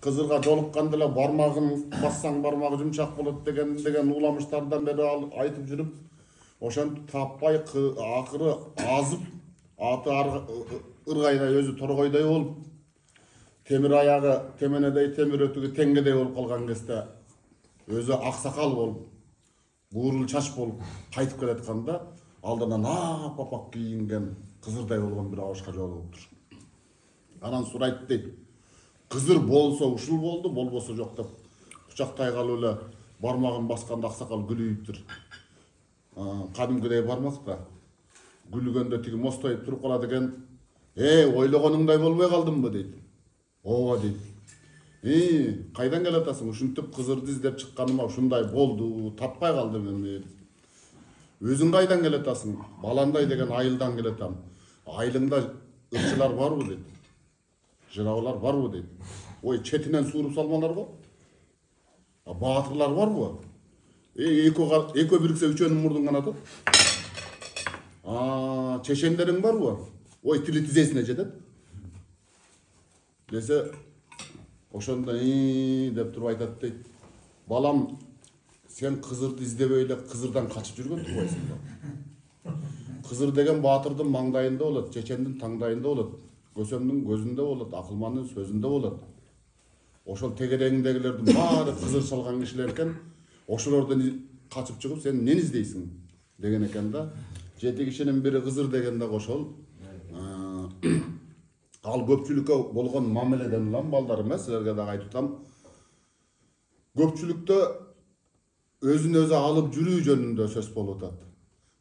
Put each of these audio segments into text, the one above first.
кызырга жолукканда эле бармагын бассаң бармагы жумшак болот деген уламыштардан бери айтып жүрүп, ошентип таппай акыры азып, аты ыргайдай өзү торгойдой болуп, темир аягы теменедей, темир өтүгү теңгедей болуп калган кезде өзү аксакал болуп, буурул чач болуп кайтып келатканда алдынан апак кийинген кызырдай болгон бир абышка жолугуптур. Анан сурайт дейт. Кызыр болсо ушул болду, болбосо жок деп кучактай калып эле бармагын басканда аксакал күлүйүптүр. Кадимкидей бармак да. Күлгөндө тиги мостоюп туруп калат экен. Ойлогонуңдай болбой калдымбы дейт. Ооба дейт. Кайдан келатасың? Ушинтип кызырды издеп чыкканыма ушундай болду, таппай калдым эми. Өзүң кайдан келатасың? Баландай деген айылдан келатам. Айылыңда ырчылар барбы дейт. Жырабылар барбы дейт. Четинен сууруп салмаларбы? Баатырлар барбы? Экөө бириксе үчөөнүн мурдун канаты. Чешендериң барбы? Тили тизесине жетет. Десе, ошондо деп туруп айтат дейт. Балам, сен кызырды издебей эле кызырдан качып жүргөн турбайсың да. Кызыр деген баатырдын маңдайында болот, чечендин таңдайында болот, көсөмдүн көзүндө болот, акылмандын сөзүндө болот. Ошол тегерегиңдегилердин баары кызыр салган кишилер экен. Ошолордон качып чыгып сен эмнени издейсиң деген экен да. 7 кишинин бири кызыр дегенде ошол ал көпчүлүккө болгон мамиледен улам балдар эмес, силерге дагы айтып атам. Көпчүлүктө өзүн өзү алып жүрүү жөнүндө сөз болуп атат.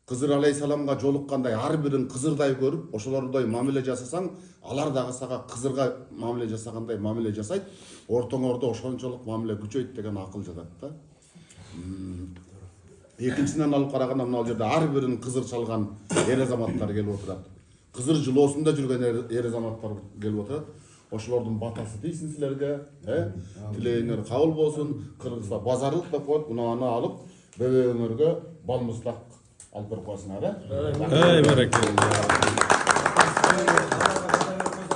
Кызыр алейхисаламга жолуккандай ар бирин кызырдай көрүп, ошолордой мамиле жасасаң, алар дагы сага кызырга мамиле жасагандай мамиле жасайт. Ортоңордо ошончолук мамиле күчөйт деген акыл жатат да. Экинчисинен алып караганда мына жерде ар бирин кызыр чалган эр азаматтар келип отурат. Кызыр жылоосунда жүргөн эр азаматтар келип отурат. Ошолордун батасы дейсин силерге, тилегиңер кабыл болсун. Кыргызда базарлык деп коет, аны алып бөбөгөңөргө балмустак алып берип коесуңар,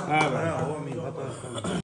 баракалла.